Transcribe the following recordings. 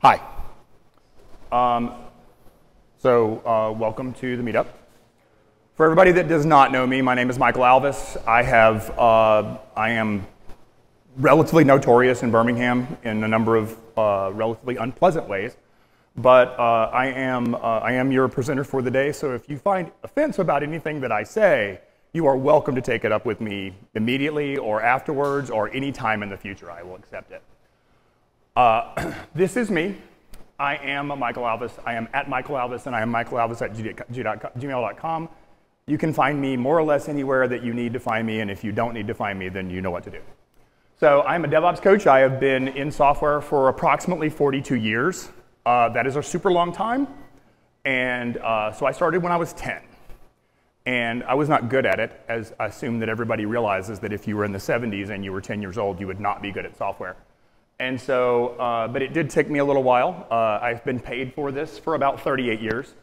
Hi. Welcome to the Meetup. For everybody that does not know me, my name is Mykel Alvis. I am relatively notorious in Birmingham in a number of relatively unpleasant ways, but I am your presenter for the day. So if you find offense about anything that I say, you are welcome to take it up with me immediately or afterwards or any time in the future. I will accept it. This is me. I am Mykel Alvis. I am at Mykel Alvis, and I am mykelalvis@gmail.com. You can find me more or less anywhere that you need to find me, and if you don't need to find me, then you know what to do. So I'm a DevOps coach. I have been in software for approximately 42 years. That is a super long time, and so I started when I was 10. And I was not good at it, as I assume that everybody realizes that if you were in the 70s and you were 10 years old, you would not be good at software. And so, but it did take me a little while. I've been paid for this for about 38 years.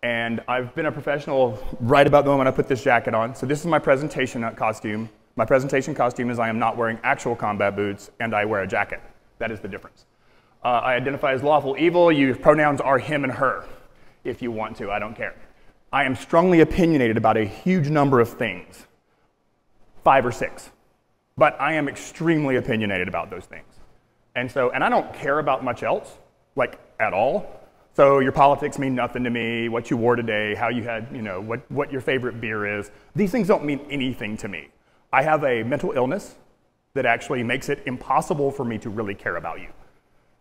And I've been a professional right about the moment I put this jacket on. So this is my presentation costume. My presentation costume is I am not wearing actual combat boots, and I wear a jacket. That is the difference. I identify as lawful evil. Your pronouns are him and her, if you want to. I don't care. I am strongly opinionated about a huge number of things, 5 or 6. But I am extremely opinionated about those things. And I don't care about much else, like at all. So your politics mean nothing to me, what you wore today, how you had, what your favorite beer is. These things don't mean anything to me. I have a mental illness that actually makes it impossible for me to really care about you.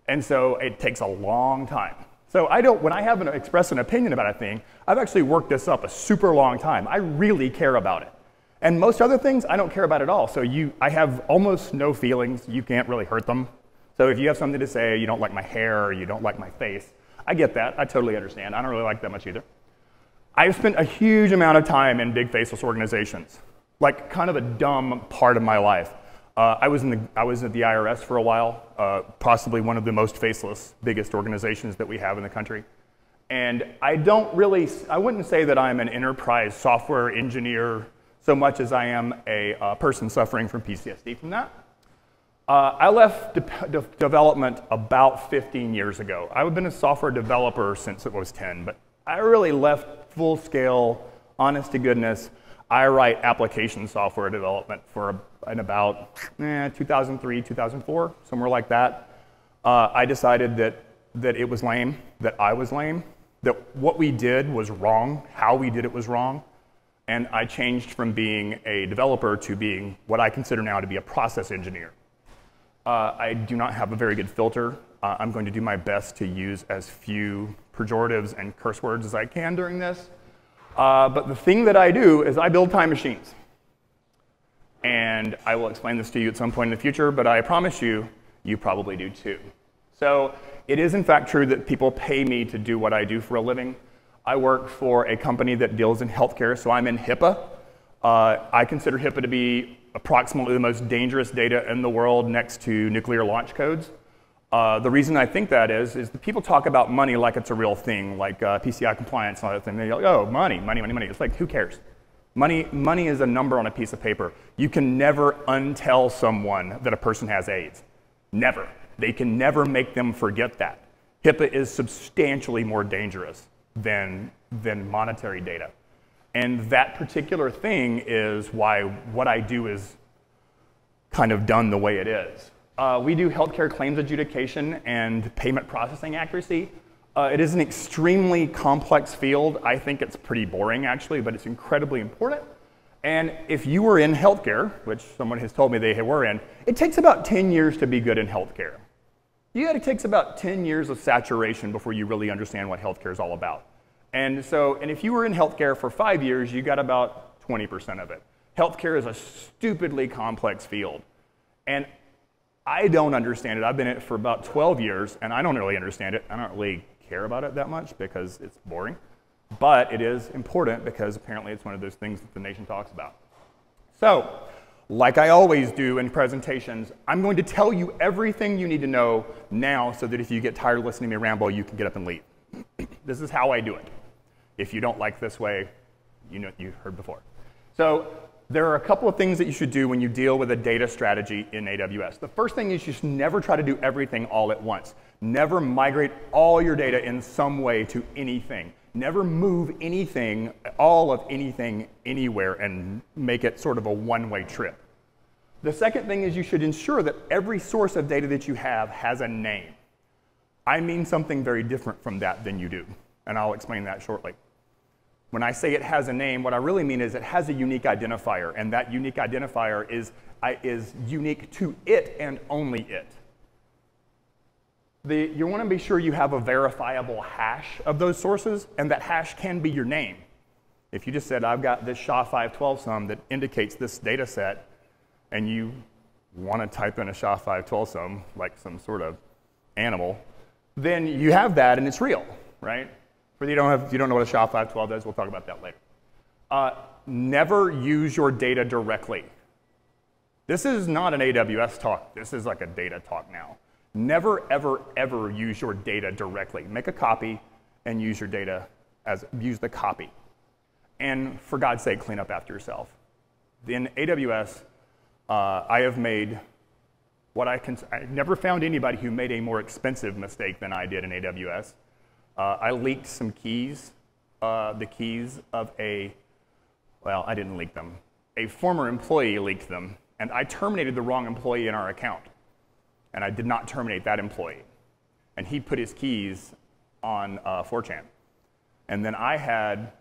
And so it takes a long time. So when I express an opinion about a thing, I've actually worked this up a super long time. I really care about it. And most other things, I don't care about at all. So I have almost no feelings. You can't really hurt them. So if you have something to say, you don't like my hair, or you don't like my face, I get that. I totally understand. I don't really like that much either. I've spent a huge amount of time in big faceless organizations, like kind of a dumb part of my life. I was at the IRS for a while, possibly one of the most faceless, biggest organizations that we have in the country. And I wouldn't say that I'm an enterprise software engineer so much as I am a person suffering from PTSD from that. I left development about 15 years ago. I've been a software developer since I was 10, but I really left full-scale, honest-to-goodness. I write application software development in about 2003, 2004, somewhere like that. I decided that it was lame, that I was lame, that what we did was wrong, how we did it was wrong, and I changed from being a developer to being what I consider now to be a process engineer. I do not have a very good filter. I'm going to do my best to use as few pejoratives and curse words as I can during this. But the thing that I do is I build time machines. And I will explain this to you at some point in the future, but I promise you, you probably do too. So it is in fact true that people pay me to do what I do for a living. I work for a company that deals in healthcare, so I'm in HIPAA. I consider HIPAA to be approximately the most dangerous data in the world next to nuclear launch codes. The reason I think that is that people talk about money like it's a real thing, like PCI compliance and all that thing. They're like, oh, money. It's like, who cares? Money is a number on a piece of paper. You can never untell someone that a person has AIDS. Never. They can never make them forget that. HIPAA is substantially more dangerous than monetary data. And that particular thing is why what I do is kind of done the way it is. We do healthcare claims adjudication and payment processing accuracy. It is an extremely complex field. I think it's pretty boring, actually, but it's incredibly important. And if you were in healthcare, which someone has told me they were in, it takes about 10 years to be good in healthcare. It takes about 10 years of saturation before you really understand what healthcare is all about. And if you were in healthcare for 5 years, you got about 20% of it. Healthcare is a stupidly complex field. And I don't understand it. I've been in it for about 12 years, and I don't really understand it. I don't really care about it that much because it's boring. But it is important because apparently it's one of those things that the nation talks about. So, like I always do in presentations, I'm going to tell you everything you need to know now so that if you get tired of listening to me ramble, you can get up and leave. This is how I do it. If you don't like this way, you heard before. So There are a couple of things that you should do when you deal with a data strategy in AWS. The first thing is you should never try to do everything all at once. Never migrate all your data in some way to anything. Never move anything, all of anything, anywhere, and make it sort of a one-way trip. The second thing is you should ensure that every source of data that you have has a name. I mean something very different from that than you do, and I'll explain that shortly. When I say it has a name, what I really mean is it has a unique identifier, and that unique identifier is unique to it and only it. You want to be sure you have a verifiable hash of those sources, and that hash can be your name. If you just said, I've got this SHA-512 sum that indicates this data set, and you want to type in a SHA-512 sum, like some sort of animal, then you have that and it's real, right? But you don't know what a SHA-512 is, we'll talk about that later. Never use your data directly. This is not an AWS talk. This is like a data talk now. Never, ever, ever use your data directly. Make a copy and use your data use the copy. And for God's sake, clean up after yourself. In AWS, I have made I've never found anybody who made a more expensive mistake than I did in AWS. I leaked some keys, the keys of well, I didn't leak them. A former employee leaked them, and I terminated the wrong employee in our account. And I did not terminate that employee. And he put his keys on 4chan. And then I had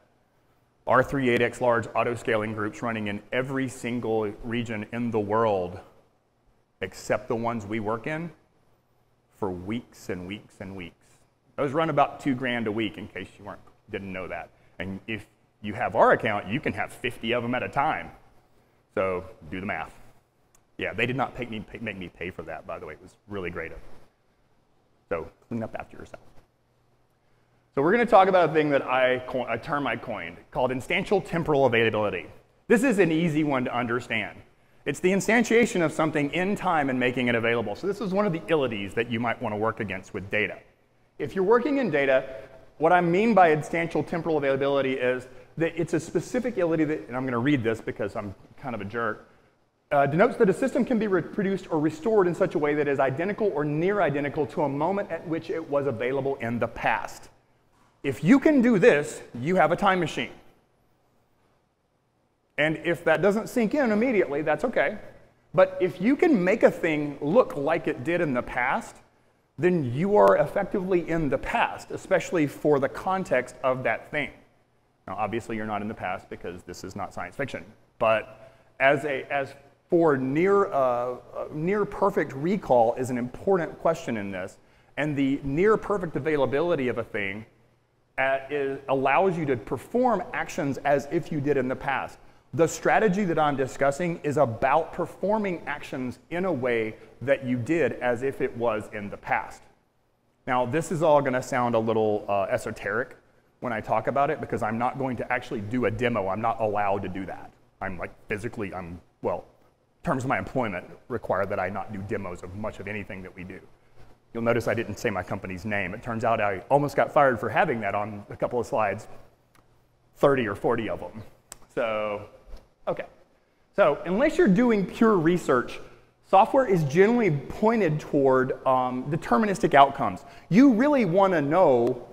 R38X large auto-scaling groups running in every single region in the world except the ones we work in for weeks and weeks and weeks. Those run about $2 grand a week, in case you didn't know that. And if you have our account, you can have 50 of them at a time. So do the math. Yeah, they did not make me pay for that, by the way. It was really great of them. So clean up after yourself. So we're going to talk about a thing that a term I coined called instantial temporal availability. This is an easy one to understand. It's the instantiation of something in time and making it available. So this is one of the illities that you might want to work against with data. If you're working in data, what I mean by instantial temporal availability is that it's a specific illity that, and I'm going to read this because I'm kind of a jerk, denotes that a system can be reproduced or restored in such a way that is identical or near identical to a moment at which it was available in the past. If you can do this, you have a time machine. And if that doesn't sink in immediately, that's okay. But if you can make a thing look like it did in the past, then you are effectively in the past, especially for the context of that thing. Now, obviously, you're not in the past because this is not science fiction. But as for near perfect recall is an important question in this. And the near perfect availability of a thing allows you to perform actions as if you did in the past. The strategy that I'm discussing is about performing actions in a way that you did as if it was in the past. Now, this is all going to sound a little esoteric when I talk about it because I'm not going to actually do a demo. I'm not allowed to do that. I'm like physically, well, terms of my employment require that I not do demos of much of anything that we do. You'll notice I didn't say my company's name. It turns out I almost got fired for having that on a couple of slides, 30 or 40 of them. So, okay. So unless you're doing pure research, software is generally pointed toward deterministic outcomes. You really want to know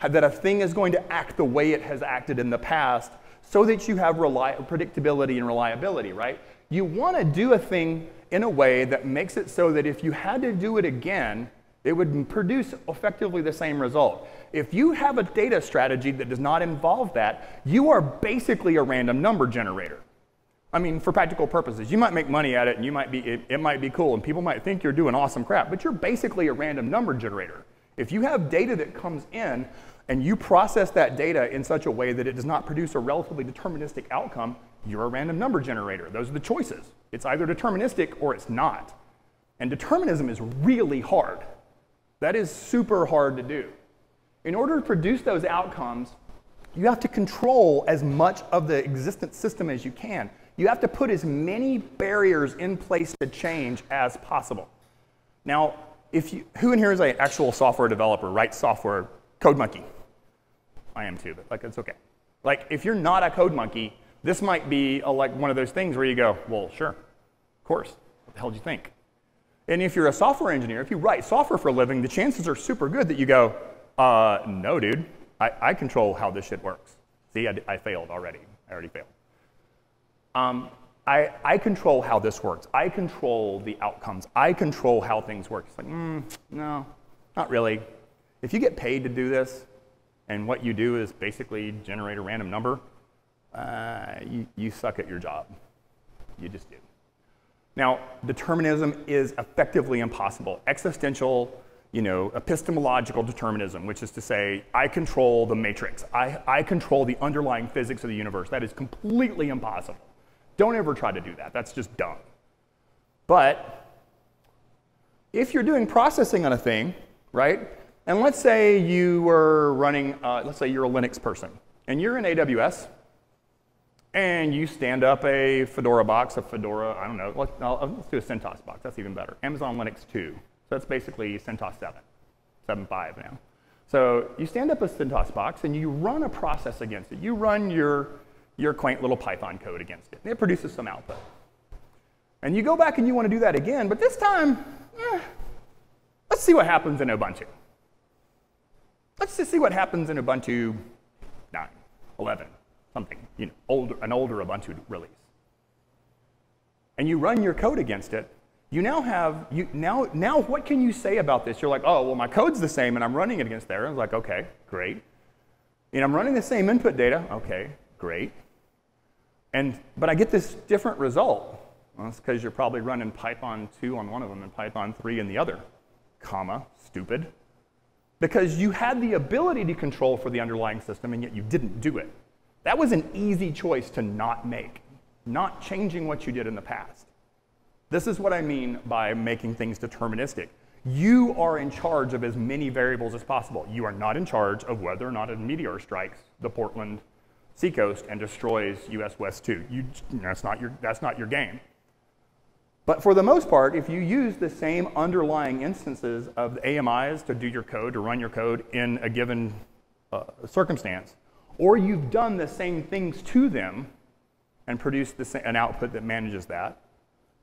that a thing is going to act the way it has acted in the past so that you have predictability and reliability, right? You want to do a thing in a way that makes it so that if you had to do it again, it would produce effectively the same result. If you have a data strategy that does not involve that, you are basically a random number generator. I mean, for practical purposes, you might make money at it, and it might be cool, and people might think you're doing awesome crap, but you're basically a random number generator. If you have data that comes in, and you process that data in such a way that it does not produce a relatively deterministic outcome, you're a random number generator. Those are the choices. It's either deterministic or it's not. And determinism is really hard. That is super hard to do. In order to produce those outcomes, you have to control as much of the existent system as you can. You have to put as many barriers in place to change as possible. Now, who in here is an actual software developer, writes software, code monkey? I am too, but like, it's okay. Like, if you're not a code monkey, This might be like one of those things where you go, well, sure, of course. What the hell do you think? And if you're a software engineer, if you write software for a living, the chances are super good that you go, no, dude, I control how this shit works. See, I failed already. I already failed. I control how this works. I control the outcomes. I control how things work. It's like, no, not really. If you get paid to do this, and what you do is basically generate a random number, you suck at your job. You just do. Now, determinism is effectively impossible. Existential, epistemological determinism, which is to say, I control the matrix. I control the underlying physics of the universe. That is completely impossible. Don't ever try to do that. That's just dumb. But if you're doing processing on a thing, right? And let's say you were running, let's say you're a Linux person, and you're in AWS, and you stand up a Fedora box, I don't know, let's do a CentOS box, that's even better. Amazon Linux 2, so that's basically CentOS 7.5 now. So you stand up a CentOS box, and you run a process against it. You run your quaint little Python code against it, and it produces some output. And you go back and you want to do that again, but this time, let's see what happens in Ubuntu. Let's just see what happens in Ubuntu 9, 11, something, an older Ubuntu release. And you run your code against it. You now have, now what can you say about this? You're like, oh, well, my code's the same, and I'm running it against there. And I was like, OK, great. And I'm running the same input data. OK, great. But I get this different result. Well, it's because you're probably running Python 2 on one of them and Python 3 in the other. Stupid. Because you had the ability to control for the underlying system, and yet you didn't do it. That was an easy choice to not make, not changing what you did in the past. This is what I mean by making things deterministic. You are in charge of as many variables as possible. You are not in charge of whether or not a meteor strikes the Portland seacoast and destroys US West 2. That's not your game. But for the most part, if you use the same underlying instances of the AMIs to do your code, to run your code in a given circumstance, or you've done the same things to them and produced an output that manages that,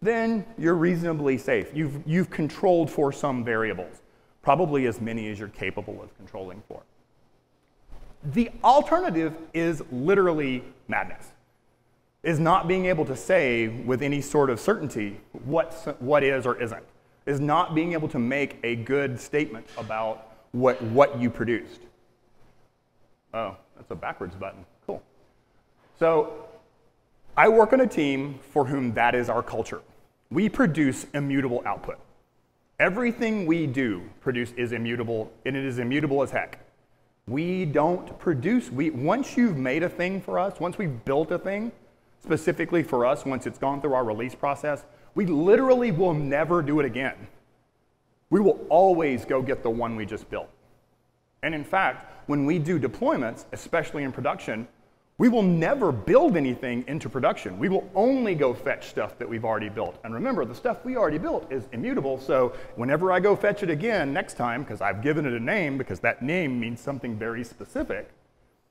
then you're reasonably safe. You've controlled for some variables, probably as many as you're capable of controlling for. The alternative is literally madness, is not being able to say with any sort of certainty what is or isn't, is not being able to make a good statement about what you produced. Oh, that's a backwards button. Cool. So I work on a team for whom that is our culture. We produce immutable output. Everything we do is immutable, and it is immutable as heck. We don't produce, once you've made a thing for us, once we've built a thing, specifically for us, once it's gone through our release process, we literally will never do it again. We will always go get the one we just built. And in fact, when we do deployments, especially in production, we will never build anything into production. We will only go fetch stuff that we've already built. And remember, the stuff we already built is immutable, so whenever I go fetch it again next time, because I've given it a name, because that name means something very specific,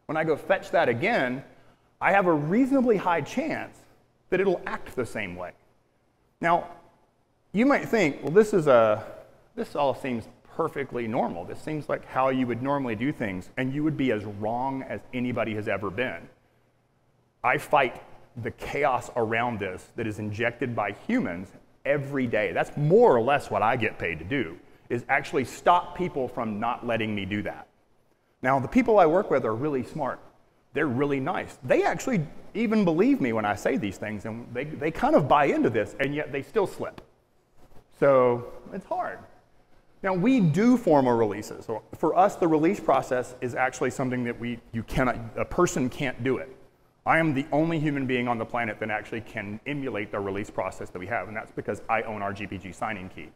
when I go fetch that again, I have a reasonably high chance that it'll act the same way. Now, you might think, well, this all seems perfectly normal. This seems like how you would normally do things, and you would be as wrong as anybody has ever been. I fight the chaos around this that is injected by humans every day. That's more or less what I get paid to do, is actually stop people from not letting me do that. Now, the people I work with are really smart. They're really nice. They actually even believe me when I say these things, and they kind of buy into this, and yet they still slip. So it's hard. Now, we do formal releases. So for us, the release process is actually something that a person can't do it. I am the only human being on the planet that actually can emulate the release process that we have, and that's because I own our GPG signing key.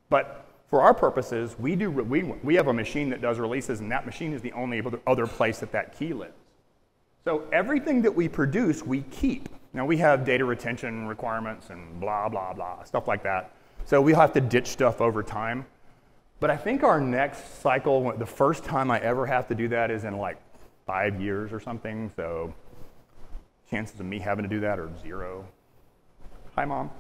But for our purposes, we have a machine that does releases, and that machine is the only other place that key lives. So everything that we produce, we keep. Now, we have data retention requirements and blah, blah, blah, stuff like that. So we'll have to ditch stuff over time. But I think our next cycle, the first time I ever have to do that is in like 5 years or something. So Chances of me having to do that are 0. Hi, Mom.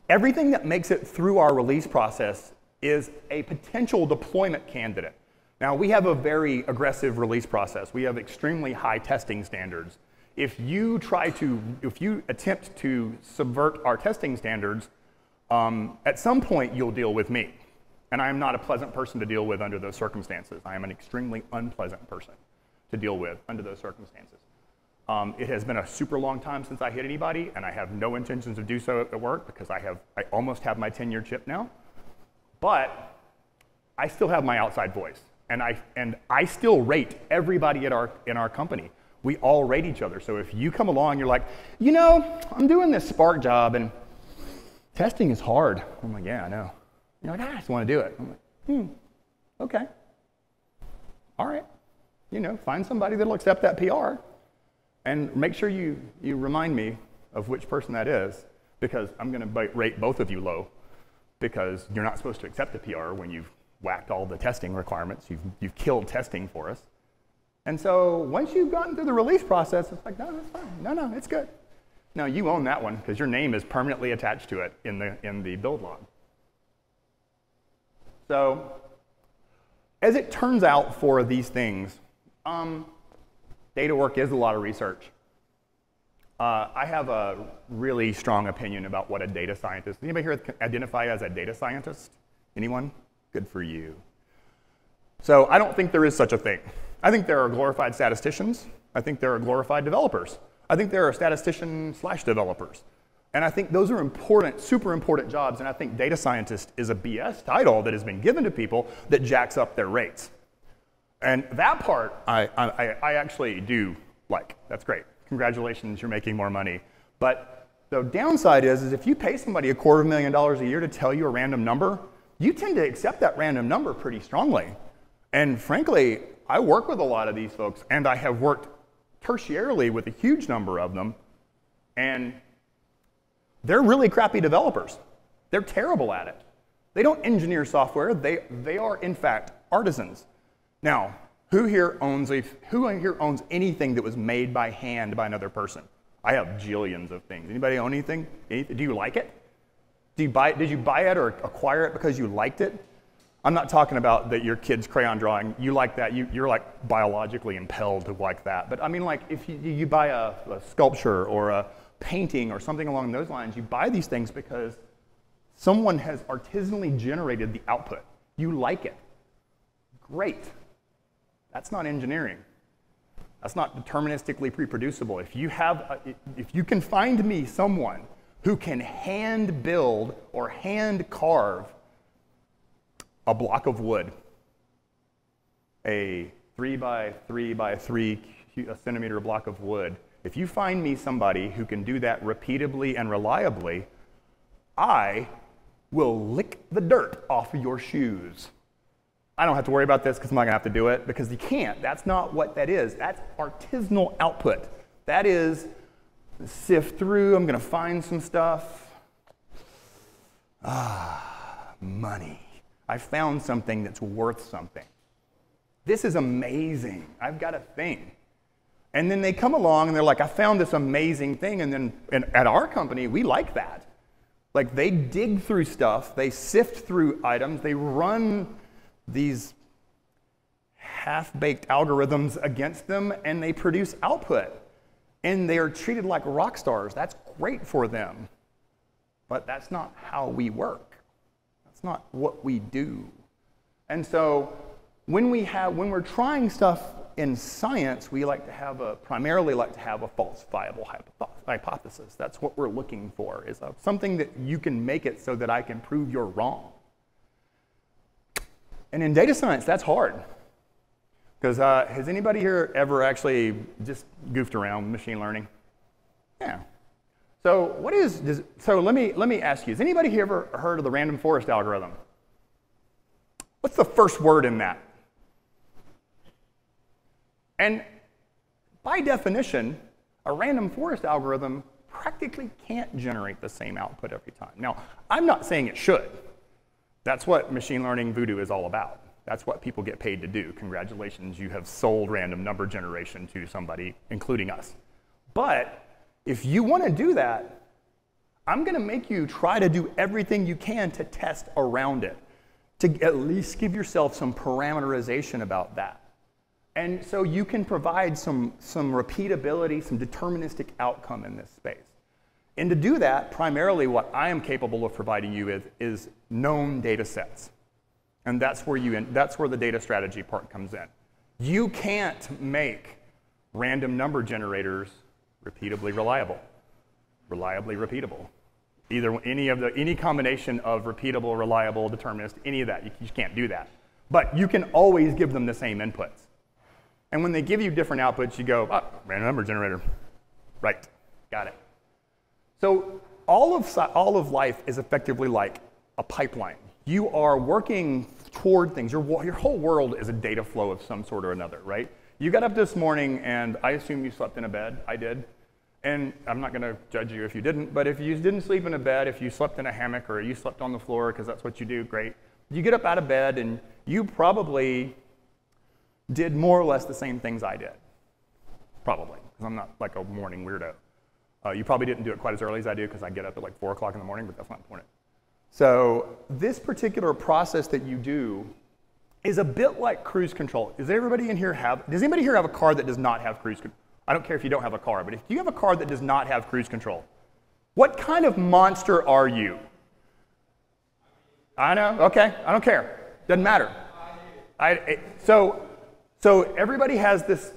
Everything that makes it through our release process is a potential deployment candidate. Now, we have a very aggressive release process. We have extremely high testing standards. If you attempt to subvert our testing standards, at some point you'll deal with me. And I am not a pleasant person to deal with under those circumstances. I am an extremely unpleasant person to deal with under those circumstances. It has been a super long time since I hit anybody, and I have no intentions to do so at work because I almost have my 10-year chip now. But I still have my outside voice, and I still rate everybody in our company. We all rate each other. So if you come along, you're like, you know, I'm doing this Spark job, and testing is hard. I'm like, yeah, I know. You're like, I just want to do it. I'm like, okay. All right. You know, find somebody that'll accept that PR. And make sure you remind me of which person that is, because I'm going to rate both of you low, because you're not supposed to accept a PR when you've whacked all the testing requirements. You've killed testing for us. And so once you've gotten through the release process, it's like, no, that's fine. No, it's good. No, you own that one, because your name is permanently attached to it in the build log. So as it turns out for these things, data work is a lot of research. I have a really strong opinion about what a data scientist. Anybody here identify as a data scientist? Anyone? Good for you. So I don't think there is such a thing. I think there are glorified statisticians. I think there are glorified developers. I think there are statistician/developers. And I think those are important, super important jobs. And I think data scientist is a BS title that has been given to people that jacks up their rates. And that part, I actually do like. That's great. Congratulations, you're making more money. But the downside is if you pay somebody $250,000 a year to tell you a random number, you tend to accept that random number pretty strongly. And frankly, I work with a lot of these folks, and I have worked tertiarily with a huge number of them, and they're really crappy developers. They're terrible at it. They don't engineer software. They are, in fact, artisans. Now, who here owns anything that was made by hand by another person? I have jillions of things. Anybody own anything? Do you like it? Did you buy it or acquire it because you liked it? I'm not talking about that your kid's crayon drawing. You like that. You're like biologically impelled to like that. But I mean, like if you buy a sculpture or a painting or something along those lines, you buy these things because someone has artisanally generated the output. You like it. Great. That's not engineering. That's not deterministically reproducible. If you can find me someone who can hand build or hand carve a block of wood, a 3 by 3 by 3 centimeter block of wood, if you find me somebody who can do that repeatably and reliably, I will lick the dirt off of your shoes. I don't have to worry about this because I'm not going to have to do it, because you can't. That's not what that is. That's artisanal output. That is sift through. I'm going to find some stuff. Money. I found something that's worth something. This is amazing. I've got a thing. And then they come along and they're like, I found this amazing thing. And then at our company, we like that. Like they dig through stuff. They sift through items. They run these half-baked algorithms against them, and they produce output. And they are treated like rock stars. That's great for them. But that's not how we work. That's not what we do. And so when we're trying stuff in science, we primarily like to have a falsifiable hypothesis. That's what we're looking for, is something that you can make it so that I can prove you're wrong. And in data science, that's hard. Because has anybody here ever actually just goofed around with machine learning? Yeah. So let me ask you, has anybody here ever heard of the random forest algorithm? What's the first word in that? And by definition, a random forest algorithm practically can't generate the same output every time. Now, I'm not saying it should. That's what machine learning voodoo is all about. That's what people get paid to do. Congratulations, you have sold random number generation to somebody, including us. But if you want to do that, I'm going to make you try to do everything you can to test around it, to at least give yourself some parameterization about that. And so you can provide some repeatability, some deterministic outcome in this space. And to do that, primarily what I am capable of providing you with is known data sets. And that's where the data strategy part comes in. You can't make random number generators repeatably reliable, reliably repeatable. Either any combination of repeatable, reliable, determinist, any of that, you just can't do that. But you can always give them the same inputs. And when they give you different outputs, you go, oh, random number generator. Right, got it. So all of life is effectively like a pipeline. You are working toward things. Your whole world is a data flow of some sort or another, right? You got up this morning, and I assume you slept in a bed. I did. And I'm not going to judge you if you didn't, but if you didn't sleep in a bed, if you slept in a hammock or you slept on the floor because that's what you do, great. You get up out of bed, and you probably did more or less the same things I did. Probably, because I'm not like a morning weirdo. You probably didn't do it quite as early as I do because I get up at like 4 o'clock in the morning, but that's not important. So this particular process that you do is a bit like cruise control. Does anybody here have a car that does not have cruise control? I don't care if you don't have a car, but if you have a car that does not have cruise control, what kind of monster are you? I know, okay, I don't care. Doesn't matter. So everybody has this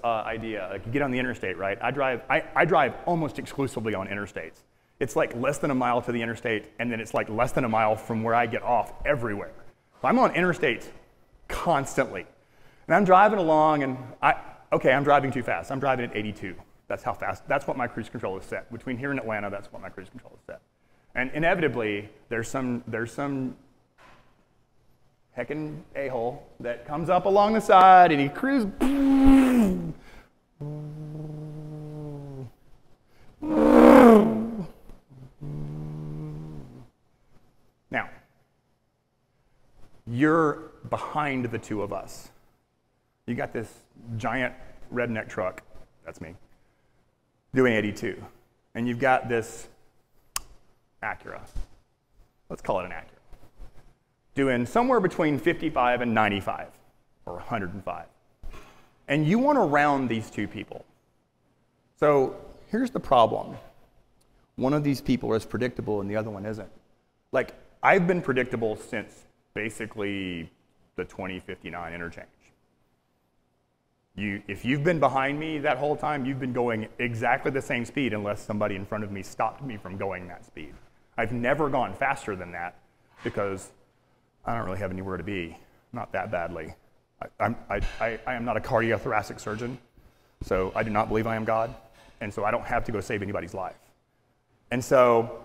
idea. Like you get on the interstate, right? I drive almost exclusively on interstates. It's like less than a mile to the interstate, and then it's like less than a mile from where I get off everywhere. So I'm on interstates constantly. And I'm driving along, and I'm driving too fast. I'm driving at 82. That's how fast. That's what my cruise control is set. Between here and Atlanta, that's what my cruise control is set. And inevitably, there's some heckin' a-hole that comes up along the side, and he cruises. Now, you're behind the two of us. You got this giant redneck truck, that's me, doing 82. And you've got this Acura, let's call it an Acura, doing somewhere between 55 and 95, or 105. And you want to round these two people. So here's the problem. One of these people is predictable and the other one isn't. Like, I've been predictable since basically the 2059 interchange. If you've been behind me that whole time, you've been going exactly the same speed unless somebody in front of me stopped me from going that speed. I've never gone faster than that because I don't really have anywhere to be, not that badly. I am not a cardiothoracic surgeon, so I do not believe I am God, and so I don't have to go save anybody's life. And so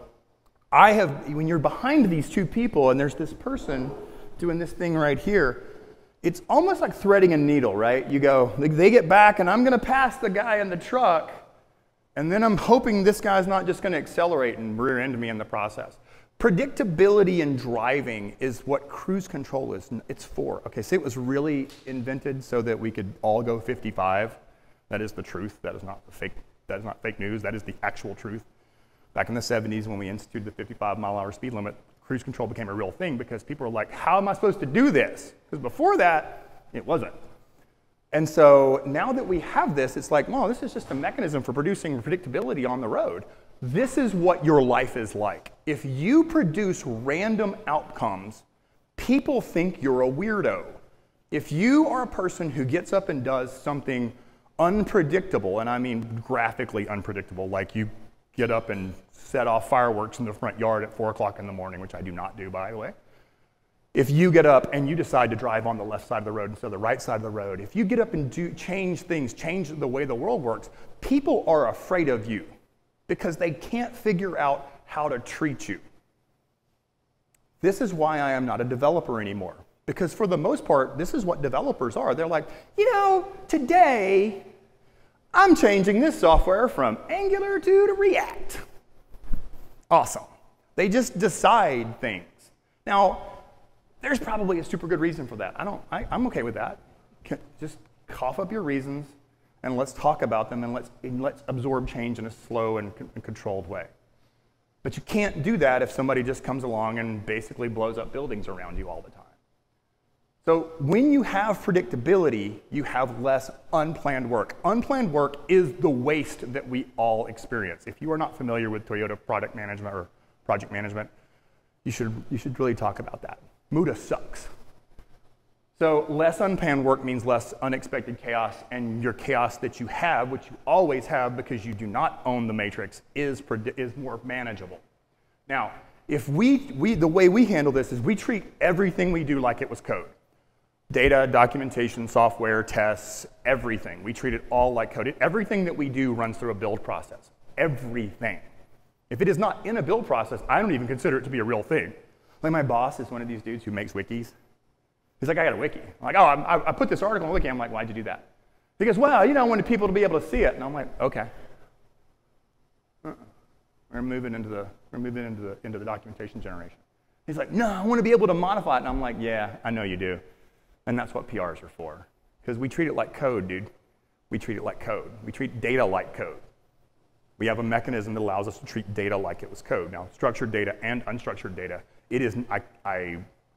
when you're behind these two people and there's this person doing this thing right here, it's almost like threading a needle, right? You go, they get back, and I'm going to pass the guy in the truck, and then I'm hoping this guy's not just going to accelerate and rear end me in the process. Predictability in driving is what cruise control is. It's for. Okay, so it was really invented so that we could all go 55. That is the truth. That is not fake. That is not fake news. That is the actual truth. Back in the 70s, when we instituted the 55-mile-an-hour speed limit, cruise control became a real thing because people were like, how am I supposed to do this? Because before that, it wasn't. And so now that we have this, it's like, well, this is just a mechanism for producing predictability on the road. This is what your life is like. If you produce random outcomes, people think you're a weirdo. If you are a person who gets up and does something unpredictable, and I mean graphically unpredictable, like you get up and set off fireworks in the front yard at 4 o'clock in the morning, which I do not do, by the way. If you get up and you decide to drive on the left side of the road instead of the right side of the road, if you get up and change things, change the way the world works, people are afraid of you because they can't figure out how to treat you. This is why I am not a developer anymore, because for the most part, this is what developers are. They're like, you know, today, I'm changing this software from Angular to React. Awesome. They just decide things. Now, there's probably a super good reason for that. I'm okay with that. Just cough up your reasons and let's talk about them, and let's absorb change in a slow and controlled way. But you can't do that if somebody just comes along and basically blows up buildings around you all the time. So when you have predictability, you have less unplanned work. Unplanned work is the waste that we all experience. If you are not familiar with Toyota product management or project management, you should really talk about that. Muda sucks. So less unplanned work means less unexpected chaos, and your chaos that you have, which you always have because you do not own the matrix, is more manageable. Now, if the way we handle this is we treat everything we do like it was code. Data, documentation, software, tests, everything. We treat it all like code. Everything that we do runs through a build process. Everything. If it is not in a build process, I don't even consider it to be a real thing. Like my boss is one of these dudes who makes wikis. He's like, I got a wiki. I'm like, oh, I put this article on wiki. I'm like, why'd you do that? He goes, well, you know, I wanted people to be able to see it. And I'm like, okay. We're moving into the documentation generation. He's like, no, I want to be able to modify it. And I'm like, yeah, I know you do. And that's what PRs are for. Because we treat it like code, dude. We treat it like code. We treat data like code. We have a mechanism that allows us to treat data like it was code. Now, structured data and unstructured data, it is, I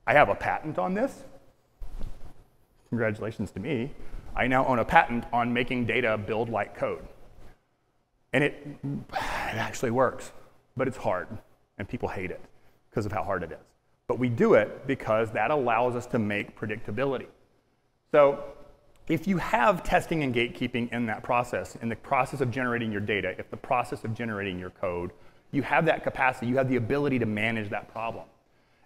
have a patent on this. Congratulations to me. I now own a patent on making data build like code. And it actually works, but it's hard, and people hate it because of how hard it is. But we do it because that allows us to make predictability. So if you have testing and gatekeeping in that process, in the process of generating your data, if the process of generating your code, you have that capacity, you have the ability to manage that problem.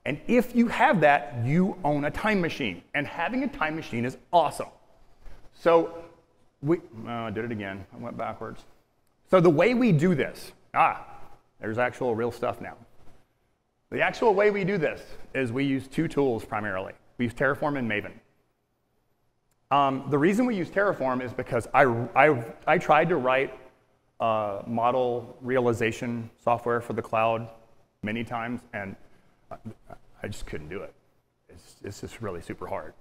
And if you have that, you own a time machine. And having a time machine is awesome. So I did it again. I went backwards. So the way we do this, there's actual real stuff now. The actual way we do this is we use two tools primarily. We use Terraform and Maven. The reason we use Terraform is because I tried to write model realization software for the cloud many times, and I just couldn't do it. It's just really super hard.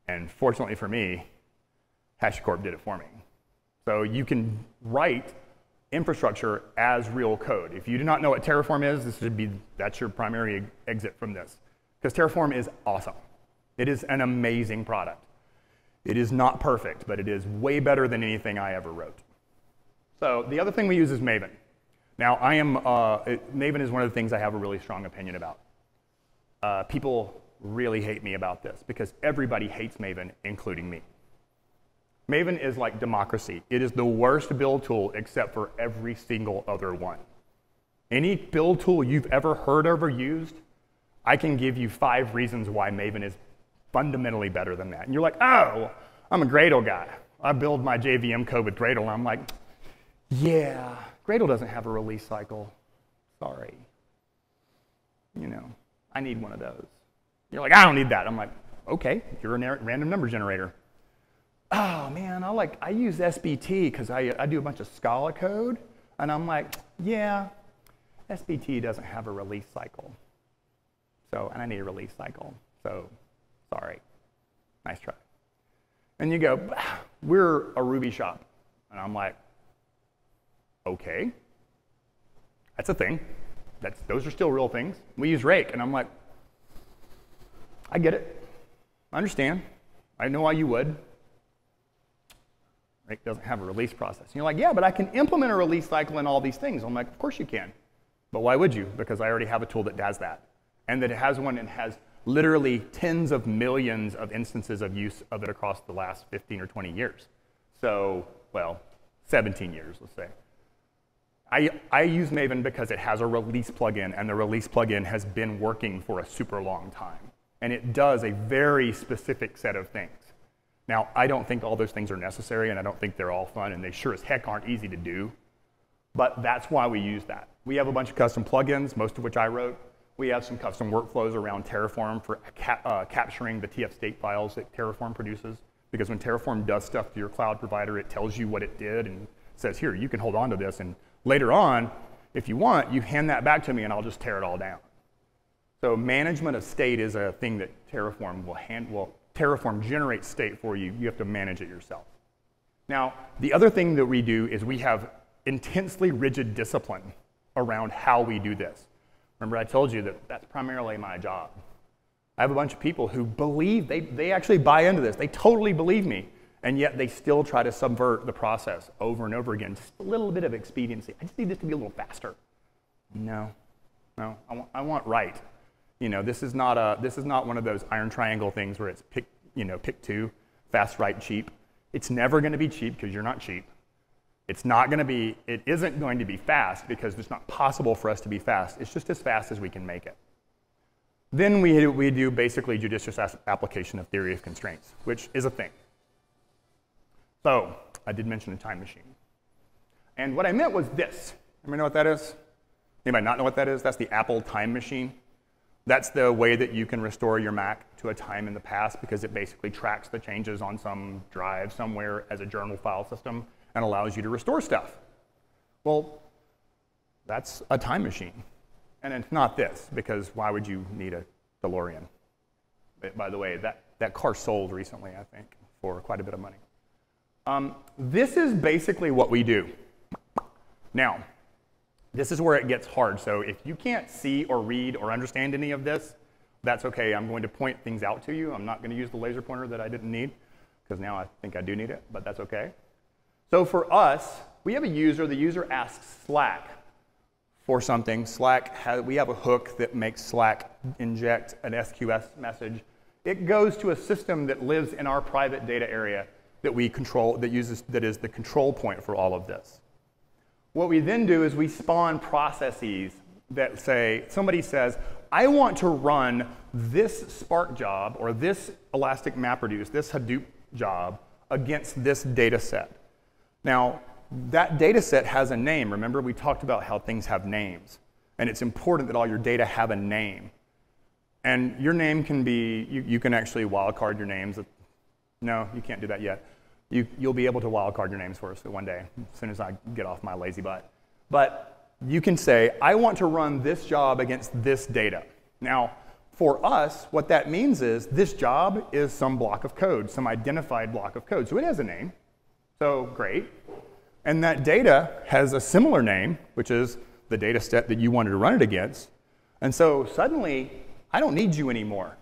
And fortunately for me, HashiCorp did it for me. So you can write infrastructure as real code. If you do not know what Terraform is, that's your primary exit from this. Because Terraform is awesome. It is an amazing product. It is not perfect, but it is way better than anything I ever wrote. So the other thing we use is Maven. Now, Maven is one of the things I have a really strong opinion about. People really hate me about this because everybody hates Maven, including me. Maven is like democracy. It is the worst build tool except for every single other one. Any build tool you've ever heard of or used, I can give you 5 reasons why Maven is fundamentally better than that. And you're like, oh, I'm a Gradle guy. I build my JVM code with Gradle. And I'm like, yeah, Gradle doesn't have a release cycle. Sorry. You know, I need one of those. You're like, I don't need that. I'm like, okay, you're a random number generator. Oh man, I use SBT because I do a bunch of Scala code. And I'm like, yeah, SBT doesn't have a release cycle. So, and I need a release cycle. So, sorry. Nice try. And you go, we're a Ruby shop. And I'm like, okay. That's a thing. Those are still real things. We use Rake. And I'm like, I get it. I understand. I know why you would. Rake doesn't have a release process. And you're like, yeah, but I can implement a release cycle and all these things. I'm like, of course you can. But why would you? Because I already have a tool that does that. And that it has one and has literally tens of millions of instances of use of it across the last 15 or 20 years. So, well, 17 years, let's say. I use Maven because it has a release plugin, and the release plugin has been working for a super long time. And it does a very specific set of things. Now, I don't think all those things are necessary, and I don't think they're all fun, and they sure as heck aren't easy to do. But that's why we use that. We have a bunch of custom plugins, most of which I wrote. We have some custom workflows around Terraform for capturing the TF state files that Terraform produces. Because when Terraform does stuff to your cloud provider, it tells you what it did and says, here, you can hold on to this. And later on, if you want, you hand that back to me, and I'll just tear it all down. So management of state is a thing that Terraform will handle. Terraform generates state for you. You have to manage it yourself. Now, the other thing that we do is we have intensely rigid discipline around how we do this. Remember, I told you that that's primarily my job. I have a bunch of people who believe, they actually buy into this. They totally believe me, and yet they still try to subvert the process over and over again. Just a little bit of expediency. I just need this to be a little faster. No, I want right. You know, this is not one of those iron triangle things where it's pick two, fast, right, cheap. It's never going to be cheap because you're not cheap. It isn't going to be fast because it's not possible for us to be fast. It's just as fast as we can make it. Then we do basically judicious application of theory of constraints, which is a thing. So I did mention a time machine. And what I meant was this. Anybody know what that is? Anybody not know what that is? That's the Apple time machine. That's the way that you can restore your Mac to a time in the past because it basically tracks the changes on some drive somewhere as a journal file system and allows you to restore stuff. Well, that's a time machine. And it's not this, because why would you need a DeLorean? By the way, that car sold recently, I think, for quite a bit of money. This is basically what we do. Now, this is where it gets hard. So if you can't see or read or understand any of this, that's okay. I'm going to point things out to you. I'm not going to use the laser pointer that I didn't need, because now I think I do need it, but that's okay. So for us, we have a user. The user asks Slack for something. We have a hook that makes Slack inject an SQS message. It goes to a system that lives in our private data area that we control, that is the control point for all of this. What we then do is we spawn processes that say, somebody says, I want to run this Spark job or this Elastic MapReduce, this Hadoop job against this data set. Now, that data set has a name. Remember, we talked about how things have names. And it's important that all your data have a name. And your name can be, you can actually wildcard your names. No, you can't do that yet. You'll be able to wildcard your names for us one day, as soon as I get off my lazy butt. But you can say, I want to run this job against this data. Now, for us, what that means is this job is some block of code, some identified block of code. So it has a name. So great. And that data has a similar name, which is the data set that you wanted to run it against. And so suddenly, I don't need you anymore.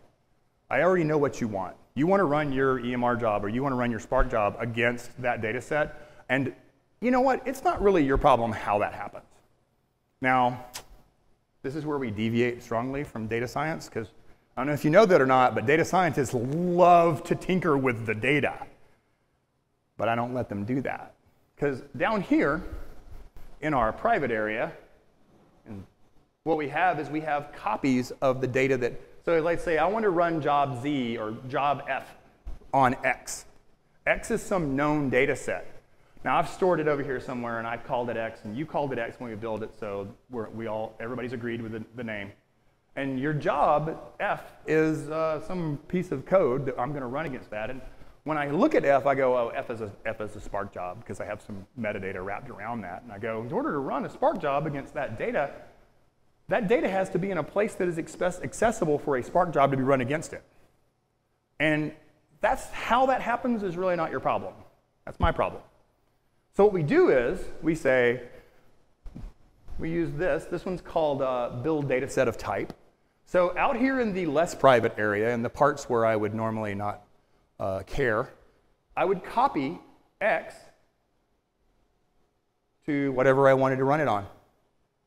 I already know what you want. You want to run your EMR job or you want to run your Spark job against that data set. And you know what? It's not really your problem how that happens. Now, this is where we deviate strongly from data science, because I don't know if you know that or not, but data scientists love to tinker with the data. But I don't let them do that. Because down here in our private area, and what we have is we have copies of the data that, so let's say I want to run job Z or job F on X. X is some known data set. Now I've stored it over here somewhere and I've called it X and you called it X when we build it, so everybody's agreed with the name. And your job, F, is some piece of code that I'm going to run against that. And when I look at F, I go, oh, F is a Spark job because I have some metadata wrapped around that. And I go, in order to run a Spark job against that data has to be in a place that is accessible for a Spark job to be run against it. And that's how that happens is really not your problem. That's my problem. So what we do is we say, we use this. This one's called build data set of type. So out here in the less private area, in the parts where I would normally not care, I would copy X to whatever I wanted to run it on.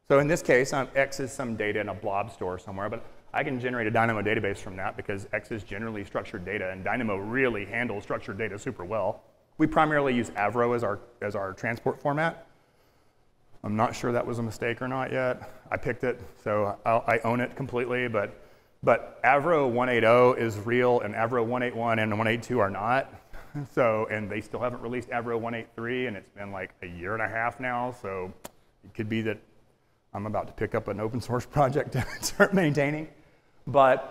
So in this case, X is some data in a blob store somewhere, but I can generate a Dynamo database from that because X is generally structured data, and Dynamo really handles structured data super well. We primarily use Avro as our transport format. I'm not sure that was a mistake or not yet. I picked it, so I own it completely, but Avro 180 is real, and Avro 181 and 182 are not. So, and they still haven't released Avro 183, and it's been like a year and a half now, so it could be that I'm about to pick up an open source project to start maintaining. But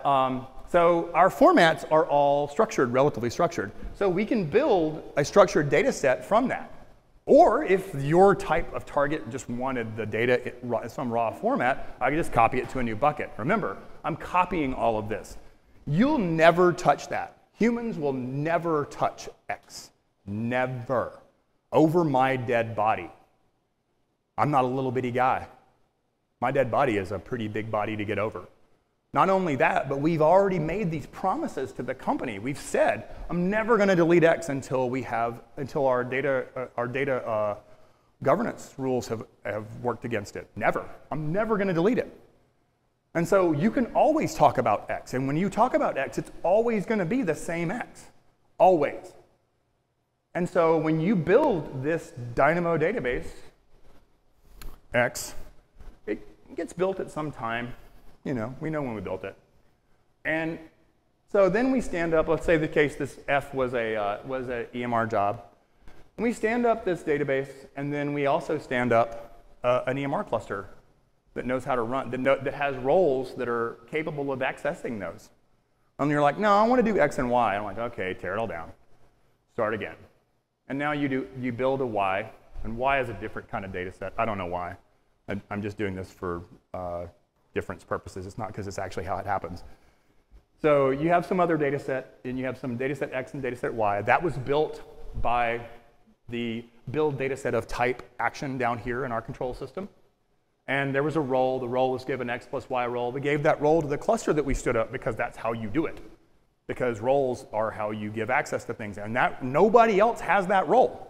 so our formats are all structured, relatively structured. So we can build a structured data set from that. Or if your type of target just wanted the data in some raw format, I can just copy it to a new bucket. Remember, I'm copying all of this. You'll never touch that. Humans will never touch X. Never. over my dead body. I'm not a little bitty guy. My dead body is a pretty big body to get over. Not only that, but we've already made these promises to the company. We've said, I'm never going to delete X until our data governance rules have worked against it. Never. I'm never going to delete it. And so you can always talk about X. And when you talk about X, it's always going to be the same X. Always. And so when you build this Dynamo database, X, it gets built at some time. You know, we know when we built it. And so then we stand up, let's say the case this F was a EMR job. And we stand up this database, and then we also stand up an EMR cluster that knows how to run, that has roles that are capable of accessing those. And you're like, no, I want to do X and Y. I'm like, okay, tear it all down. Start again. And now you build a Y, and Y is a different kind of data set. I don't know why. I'm just doing this for difference purposes. It's not because it's actually how it happens. So you have some other data set, and you have some data set X and data set Y. That was built by the build data set of type action down here in our control system. And there was a role. The role was given X plus Y role. We gave that role to the cluster that we stood up because that's how you do it. Because roles are how you give access to things. And nobody else has that role.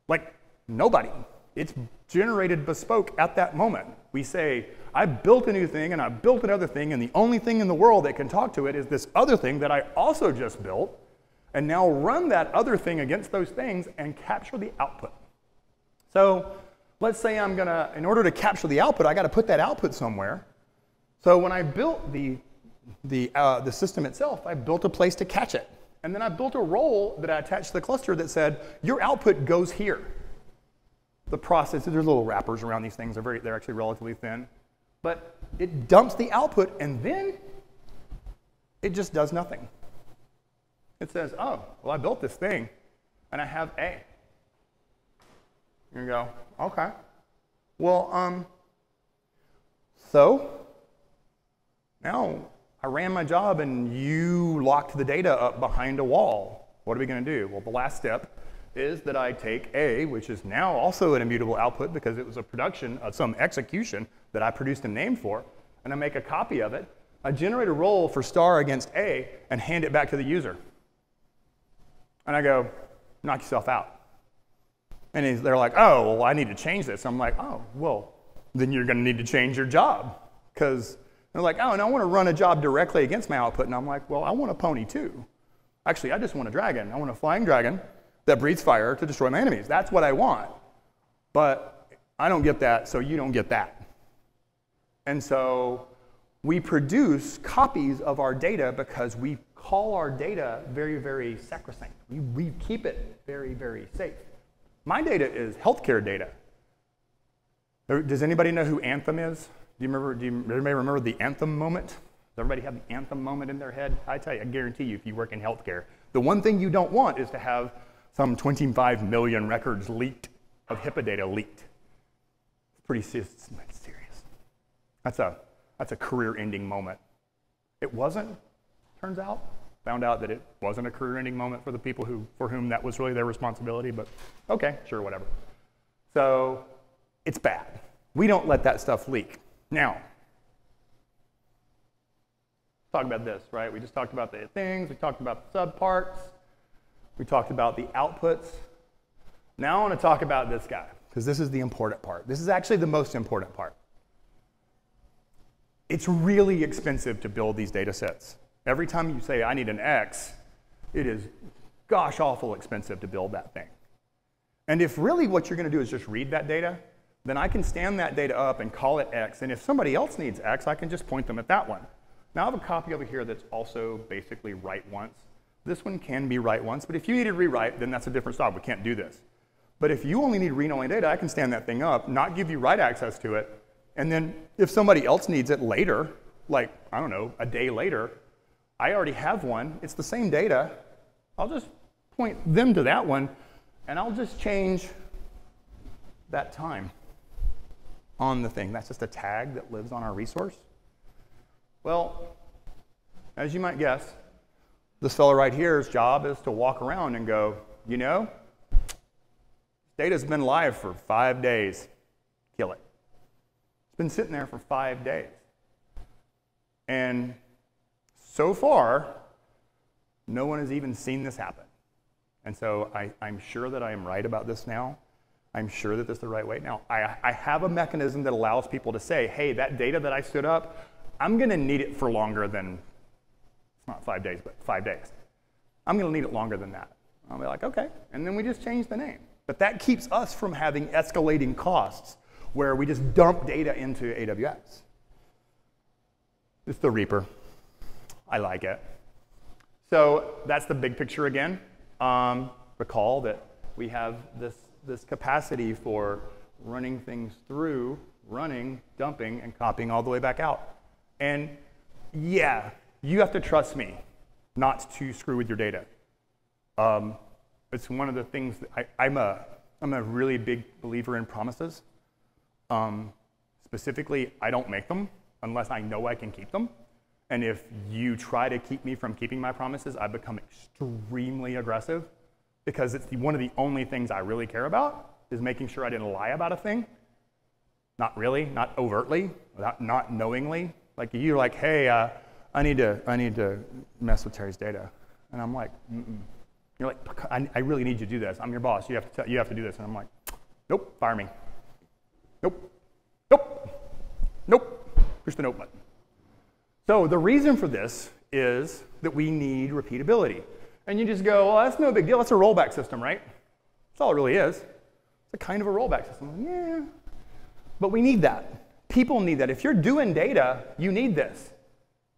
Like, nobody. It's generated bespoke at that moment. We say, I built a new thing, and I built another thing, and the only thing in the world that can talk to it is this other thing that I also just built, and now run that other thing against those things and capture the output. So let's say I'm going to, in order to capture the output, I got to put that output somewhere. So when I built the system itself, I built a place to catch it. And then I built a role that I attached to the cluster that said, your output goes here. The process, there's little wrappers around these things. They're actually relatively thin. But it dumps the output, and then it just does nothing. It says, oh, well, I built this thing, and I have A. You go, okay. Well, so now I ran my job, and you locked the data up behind a wall. What are we going to do? Well, the last step is that I take A, which is now also an immutable output because it was a production of some execution that I produced a name for, and I make a copy of it. I generate a role for star against A and hand it back to the user. And I go, knock yourself out. And they're like, oh, well, I need to change this. I'm like, oh, well, then you're going to need to change your job. Because they're like, oh, and I want to run a job directly against my output. And I'm like, well, I want a pony too. Actually, I just want a dragon. I want a flying dragon that breathes fire to destroy my enemies. That's what I want. But I don't get that, so you don't get that. And so we produce copies of our data because we call our data very, very sacrosanct. We keep it very, very safe. My data is healthcare data. Does anybody know who Anthem is? Do you everybody remember the Anthem moment? Does everybody have the Anthem moment in their head? I tell you, I guarantee you, if you work in healthcare, the one thing you don't want is to have some 25 million records leaked, of HIPAA data leaked. It's pretty serious. That's a career-ending moment. It wasn't, turns out. Found out that it wasn't a career-ending moment for the people for whom that was really their responsibility, but okay, sure, whatever. So it's bad. We don't let that stuff leak. Now, talk about this, right? We just talked about the things, we talked about the subparts, we talked about the outputs. Now I want to talk about this guy, because this is the important part. This is actually the most important part. It's really expensive to build these data sets. Every time you say, I need an X, it is gosh awful expensive to build that thing. And if really what you're going to do is just read that data, then I can stand that data up and call it X. And if somebody else needs X, I can just point them at that one. Now I have a copy over here that's also basically write once. This one can be write once, but if you need to rewrite, then that's a different stop. We can't do this. But if you only need read-only data, I can stand that thing up, not give you write access to it, and then if somebody else needs it later, like, I don't know, a day later, I already have one. It's the same data. I'll just point them to that one, and I'll just change that time on the thing. That's just a tag that lives on our resource. Well, as you might guess, this fellow right here's job is to walk around and go, you know, Data's been live for 5 days. Kill it. It's been sitting there for 5 days. And so far, no one has even seen this happen. And so I'm sure that I am right about this now. I'm sure that this is the right way. Now, I have a mechanism that allows people to say, hey, that data that I stood up, I'm going to need it for longer than, it's not 5 days, but 5 days. I'm going to need it longer than that. I'll be like, OK. And then we just change the name. But that keeps us from having escalating costs where we just dump data into AWS. It's the Reaper. I like it. So that's the big picture again. Recall that we have this capacity for running things through, running, dumping, and copying all the way back out. And yeah, you have to trust me not to screw with your data. It's one of the things that I'm a really big believer in promises. Specifically, I don't make them unless I know I can keep them. And if you try to keep me from keeping my promises, I become extremely aggressive because it's one of the only things I really care about is making sure I didn't lie about a thing. Not really, not overtly, not knowingly. Like you're like, hey, I need to mess with Terry's data. And I'm like, mm-mm. You're like, I really need you to do this. I'm your boss. You have to do this. And I'm like, nope, fire me. Nope, nope, nope. Push the nope button. So the reason for this is that we need repeatability. And you just go, well, that's no big deal. That's a rollback system, right? That's all it really is. It's a kind of a rollback system. Yeah. But we need that. People need that. If you're doing data, you need this.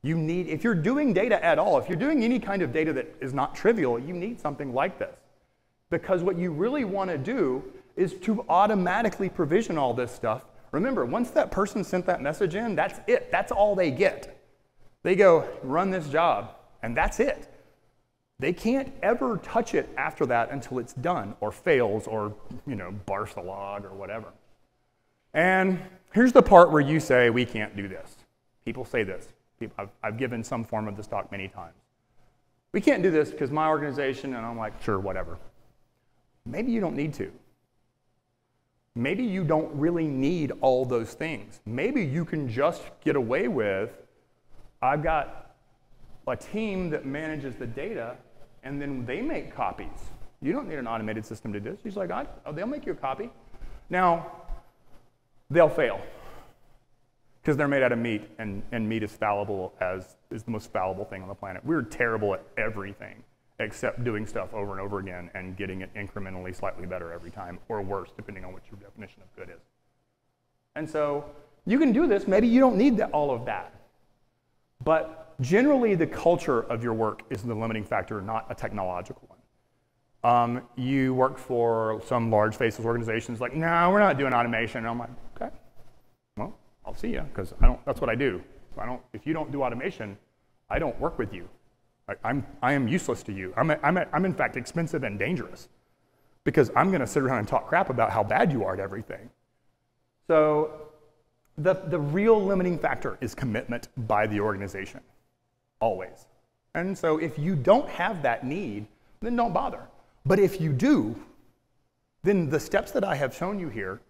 If you're doing data at all, if you're doing any kind of data that is not trivial, you need something like this. Because what you really want to do is to automatically provision all this stuff. Remember, once that person sent that message in, that's it. That's all they get. They go, run this job, and that's it. They can't ever touch it after that until it's done or fails or, barfs the log or whatever. And here's the part where you say, we can't do this. People say this. I've given some form of this talk many times. We can't do this because my organization, and I'm like, sure, whatever. Maybe you don't need to. Maybe you don't really need all those things. Maybe you can just get away with, I've got a team that manages the data, and then they make copies. You don't need an automated system to do this. He's like, they'll make you a copy. Now, they'll fail. Because they're made out of meat, and meat is fallible is the most fallible thing on the planet. We're terrible at everything except doing stuff over and over again and getting it incrementally slightly better every time, or worse, depending on what your definition of good is. And so you can do this. Maybe you don't need all of that. But generally, the culture of your work is the limiting factor, not a technological one. You work for some large faceless organizations like, no, we're not doing automation. And I'm like, okay. Well, I'll see you, because that's what I do. So if you don't do automation, I don't work with you. I am useless to you. I'm in fact expensive and dangerous, because I'm going to sit around and talk crap about how bad you are at everything. So the real limiting factor is commitment by the organization, always. And so if you don't have that need, then don't bother. But if you do, then the steps that I have shown you here,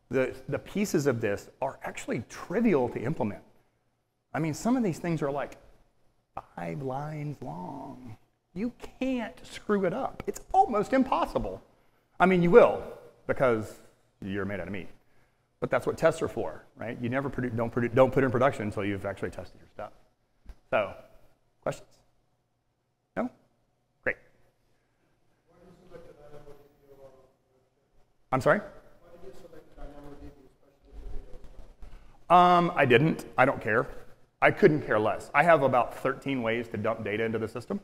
the pieces of this are actually trivial to implement. I mean, some of these things are like 5 lines long. You can't screw it up. It's almost impossible. I mean, you will, because you're made out of meat. But that's what tests are for, right? You never don't put it in production until you've actually tested your stuff. So, questions? No? Great. I'm sorry? I didn't. I don't care. I couldn't care less. I have about 13 ways to dump data into the system.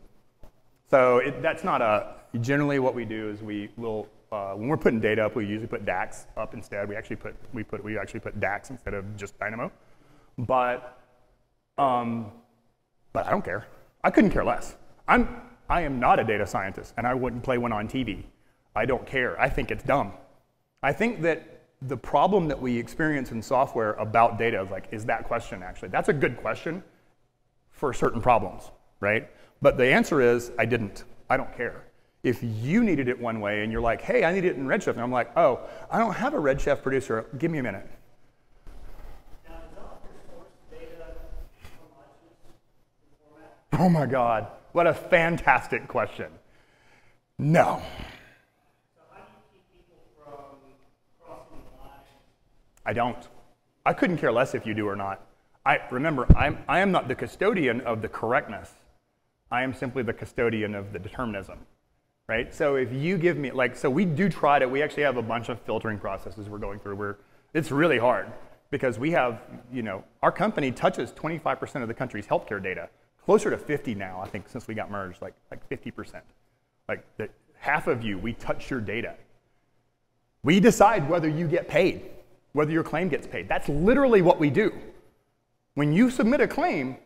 So that's not generally what we do is we will, when we're putting data up, we usually put DAX up instead. We actually put DAX instead of just Dynamo. But I don't care. I couldn't care less. I am not a data scientist, and I wouldn't play one on TV. I don't care. I think it's dumb. I think that the problem that we experience in software about data is that question, actually. That's a good question for certain problems, right? But the answer is, I didn't. I don't care. If you needed it one way and you're like, hey, I need it in Redshift, and I'm like, oh, I don't have a Redshift producer. Give me a minute. Now, is all your source data homogeneous in format? Oh my God, what a fantastic question. No. So how do you keep people from crossing the line? I don't. I couldn't care less if you do or not. Remember, I am not the custodian of the correctness. I am simply the custodian of the determinism. Right? So if you give me, so we do try to, we actually have a bunch of filtering processes we're going through it's really hard because we have, our company touches 25% of the country's healthcare data, closer to 50 now, I think, since we got merged, like 50%. Half of you, we touch your data. We decide whether you get paid, whether your claim gets paid. That's literally what we do. When you submit a claim,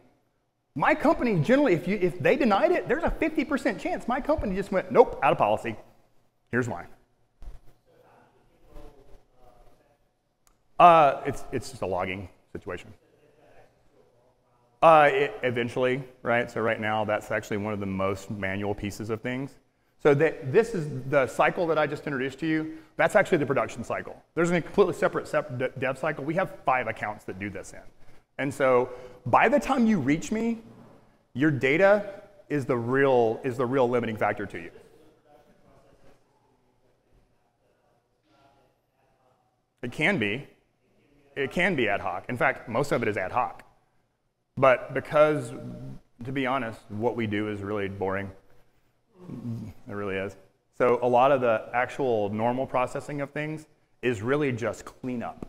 my company generally, if they denied it, there's a 50% chance my company just went, nope, out of policy. Here's why. It's just a logging situation. Eventually, right? So right now, that's actually one of the most manual pieces of things. So this is the cycle that I just introduced to you. That's actually the production cycle. There's a completely separate dev cycle. We have 5 accounts that do this in. And so by the time you reach me, your data is the real limiting factor to you. It can be. It can be ad hoc. In fact, most of it is ad hoc. But because, to be honest, what we do is really boring. It really is. So a lot of the actual normal processing of things is really just cleanup,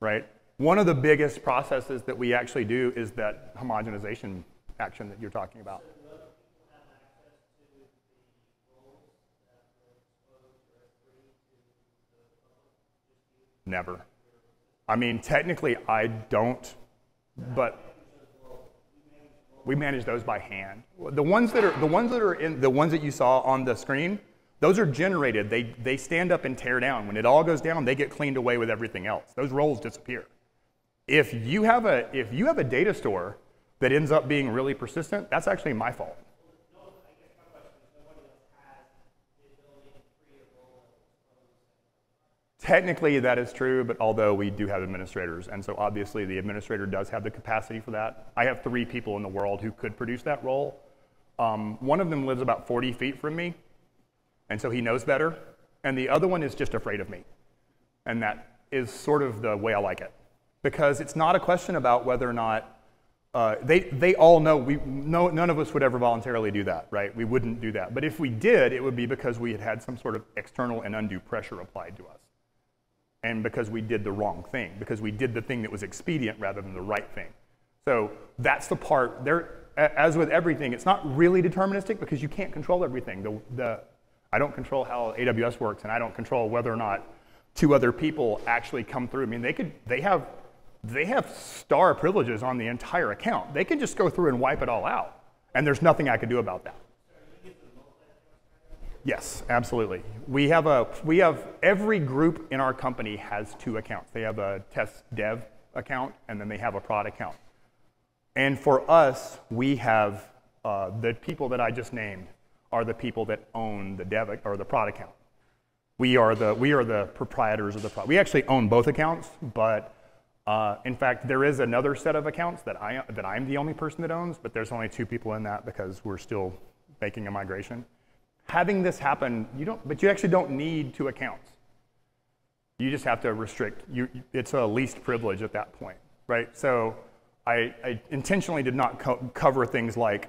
right? One of the biggest processes that we actually do is that homogenization action that you're talking about. So do other people have access to the roles that were exposed or free to the public? Never. I mean, technically, I don't, but we manage those by hand. The ones that you saw on the screen, those are generated. They stand up and tear down. When it all goes down, they get cleaned away with everything else. Those roles disappear. If you have a data store that ends up being really persistent, that's actually my fault. No, I guess my question is nobody else has the ability to free a role that was exposed. Technically, that is true, but although we do have administrators, and so obviously the administrator does have the capacity for that. I have 3 people in the world who could produce that role. One of them lives about 40 feet from me, and so he knows better, and the other one is just afraid of me. And that is sort of the way I like it. Because it's not a question about whether or not, they all know, none of us would ever voluntarily do that, right? We wouldn't do that. But if we did, it would be because we had some sort of external and undue pressure applied to us. And because we did the wrong thing, because we did the thing that was expedient rather than the right thing. So that's the part, as with everything, it's not really deterministic because you can't control everything. I don't control how AWS works, and I don't control whether or not 2 other people actually come through. I mean, they have star privileges on the entire account. They can just go through and wipe it all out, and there's nothing I can do about that. Yes, absolutely. We have every group in our company has 2 accounts. They have a test dev account, and then they have a prod account. And for us, we have the people that I just named are the people that own the dev or the prod account. We are the proprietors of the prod. We actually own both accounts, but in fact, there is another set of accounts that I'm the only person that owns, but there's only 2 people in that because we're still making a migration. Having this happen, you actually don't need 2 accounts. You just have to restrict. It's a least privilege at that point, right? So I intentionally did not cover things like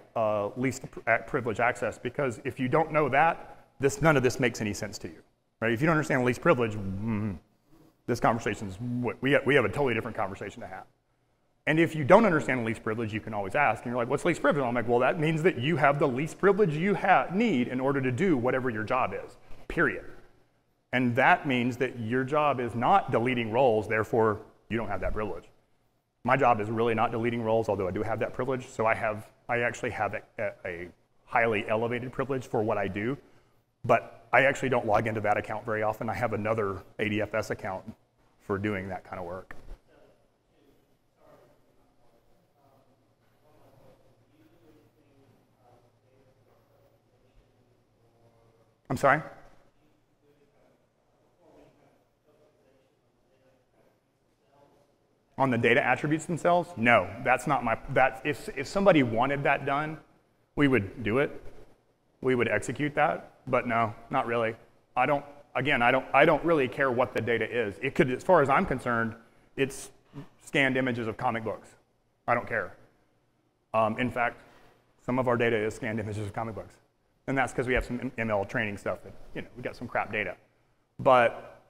least privilege access because if you don't know that, none of this makes any sense to you, right? If you don't understand least privilege, this conversation is we have a totally different conversation to have. And if you don't understand least privilege, you can always ask. And you're like, what's least privilege? I'm like, well, that means that you have the least privilege you need in order to do whatever your job is, period. And that means that your job is not deleting roles, therefore you don't have that privilege. My job is really not deleting roles, although I do have that privilege. So I actually have a highly elevated privilege for what I do, but I actually don't log into that account very often. I have another ADFS account for doing that kind of work. I'm sorry? On the data attributes themselves? No, that's not my, if somebody wanted that done, we would do it. We would execute that, but no, not really. I don't really care what the data is. It could, as far as I'm concerned, it's scanned images of comic books. I don't care. In fact, some of our data is scanned images of comic books. And that's because we have some ML training stuff that, we got some crap data. But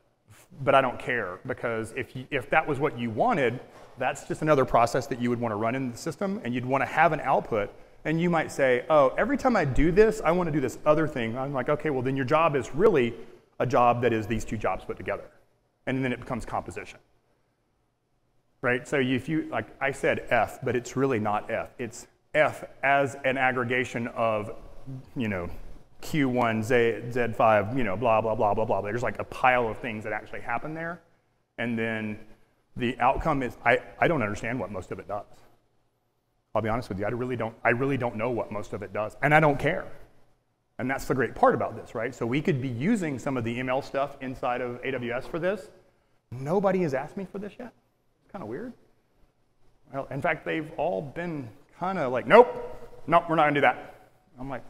I don't care, because if that was what you wanted, that's just another process that you would want to run in the system, and you'd want to have an output. And you might say, oh, every time I do this, I want to do this other thing. I'm like, okay, well, then your job is really a job that is these two jobs put together. And then it becomes composition. Right? So if you, like I said F, but it's really not F. It's F as an aggregation of, Q1, Z5, blah, blah, blah, blah, blah. There's like a pile of things that actually happen there. And then the outcome is, I don't understand what most of it does. I'll be honest with you, I really don't know what most of it does, and I don't care. And that's the great part about this, right? So we could be using some of the ML stuff inside of AWS for this. Nobody has asked me for this yet. It's kind of weird. Well, in fact, they've all been kind of like, nope, we're not gonna do that. I'm like,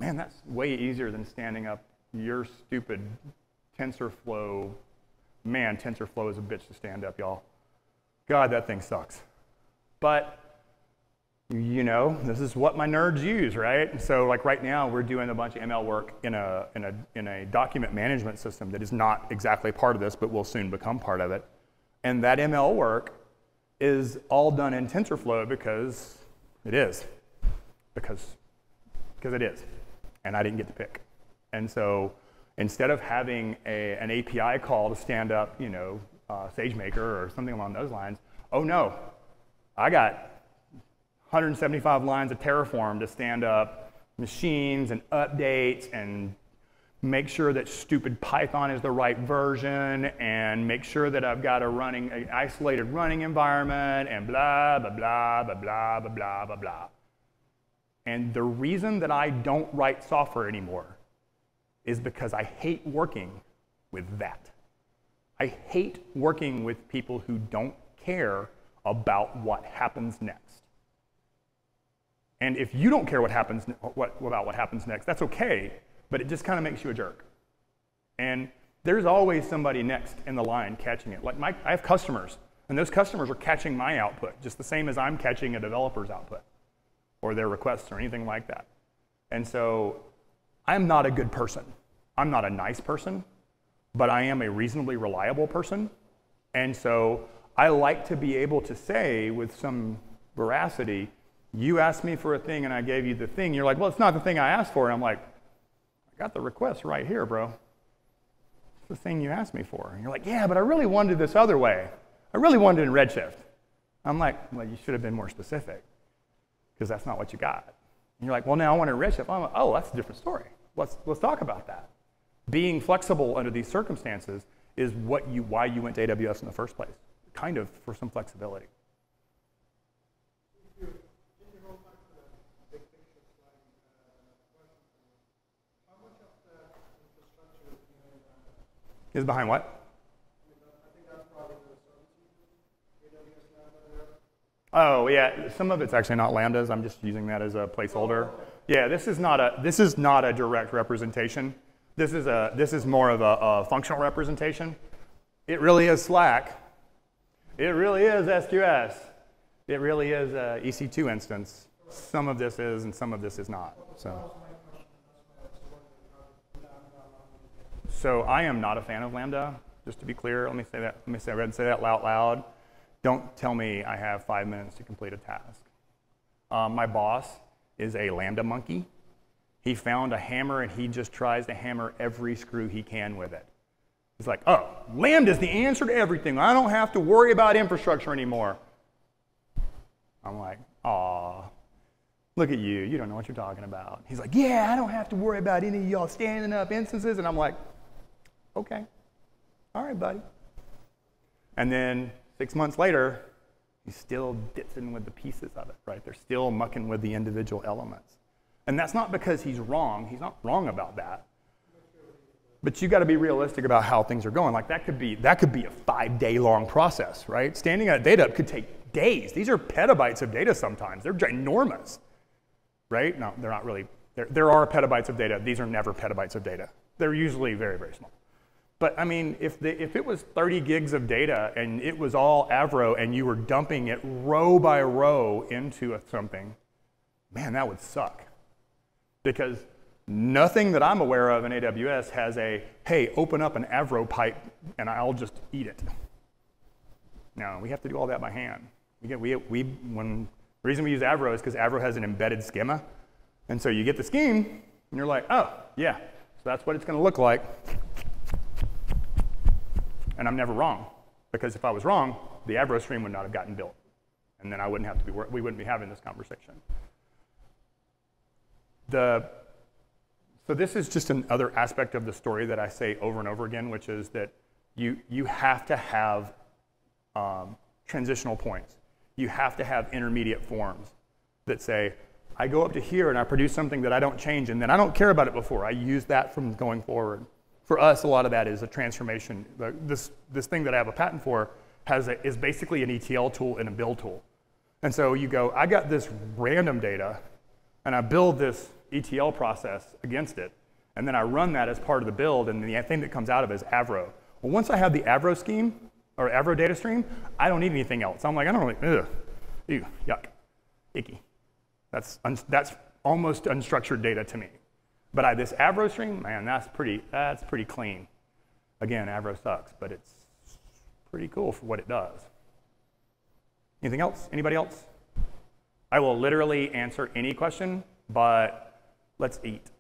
man, that's way easier than standing up your stupid TensorFlow. Man, TensorFlow is a bitch to stand up, y'all. God, that thing sucks. But, this is what my nerds use, right? So like right now, we're doing a bunch of ML work in a document management system that is not exactly part of this, but will soon become part of it. And that ML work is all done in TensorFlow because it is. Because it is. And I didn't get to pick. And so instead of having an API call to stand up, SageMaker or something along those lines, oh no, I got 175 lines of Terraform to stand up machines and updates and make sure that stupid Python is the right version and make sure that I've got an isolated running environment and blah, blah, blah, blah, blah, blah, blah, blah, blah. And the reason that I don't write software anymore is because I hate working with that. I hate working with people who don't care about what happens next. And if you don't care about what happens next, that's okay, but it just kind of makes you a jerk. And there's always somebody next in the line catching it. Like I have customers, and those customers are catching my output, just the same as I'm catching a developer's output, or their requests, or anything like that. And so I'm not a good person. I'm not a nice person, but I am a reasonably reliable person. And so I like to be able to say with some veracity, you asked me for a thing and I gave you the thing. You're like, well, it's not the thing I asked for. And I'm like, I got the request right here, bro. It's the thing you asked me for. And you're like, yeah, but I really wanted it this other way. I really wanted it in Redshift. I'm like, well, you should have been more specific, because that's not what you got. And you're like, well, now I want it in Redshift. I'm like, oh, that's a different story. Let's talk about that. Being flexible under these circumstances is why you went to AWS in the first place, kind of for some flexibility. Is behind what? Oh yeah, some of it's actually not lambdas. I'm just using that as a placeholder. Yeah, this is not a direct representation. This is more of a functional representation. It really is Slack. It really is SQS. It really is a EC2 instance. Some of this is, and some of this is not. So I am not a fan of Lambda, just to be clear. Let me say that. Let me say that out loud. Don't tell me I have 5 minutes to complete a task. My boss is a Lambda monkey. He found a hammer and he just tries to hammer every screw he can with it. He's like, oh, Lambda's the answer to everything. I don't have to worry about infrastructure anymore. I'm like, aw, look at you. You don't know what you're talking about. He's like, yeah, I don't have to worry about any of y'all standing up instances. And I'm like, okay, all right, buddy. And then 6 months later, he's still ditzing with the pieces of it, right? They're still mucking with the individual elements. And that's not because he's wrong. He's not wrong about that. But you got to be realistic about how things are going. Like that could be a 5-day long process, right? Standing at data could take days. These are petabytes of data sometimes. They're ginormous, right? No, they're not really. There are petabytes of data. These are never petabytes of data. They're usually very, very small. But I mean, if it was 30 gigs of data and it was all Avro and you were dumping it row by row into something, man, that would suck. Because nothing that I'm aware of in AWS has a, hey, open up an Avro pipe and I'll just eat it. No, we have to do all that by hand. The reason we use Avro is because Avro has an embedded schema. And so you get the scheme and you're like, oh, yeah, so that's what it's going to look like. And I'm never wrong, because if I was wrong, the Avro stream would not have gotten built. And then we wouldn't be having this conversation. So this is just another aspect of the story that I say over and over again, which is that you have to have transitional points. You have to have intermediate forms that say, I go up to here and I produce something that I don't change, and then I don't care about it before. I use that from going forward. For us, a lot of that is a transformation. This thing that I have a patent for is basically an ETL tool and a build tool. And so you go, I got this random data, and I build this ETL process against it, and then I run that as part of the build, and the thing that comes out of it is Avro. Well, once I have the Avro scheme, or Avro data stream, I don't need anything else. I'm like, I don't really, ew, yuck, icky. That's almost unstructured data to me. But this Avro stream, man, that's pretty clean. Again, Avro sucks, but it's pretty cool for what it does. Anything else? Anybody else? I will literally answer any question, but let's eat.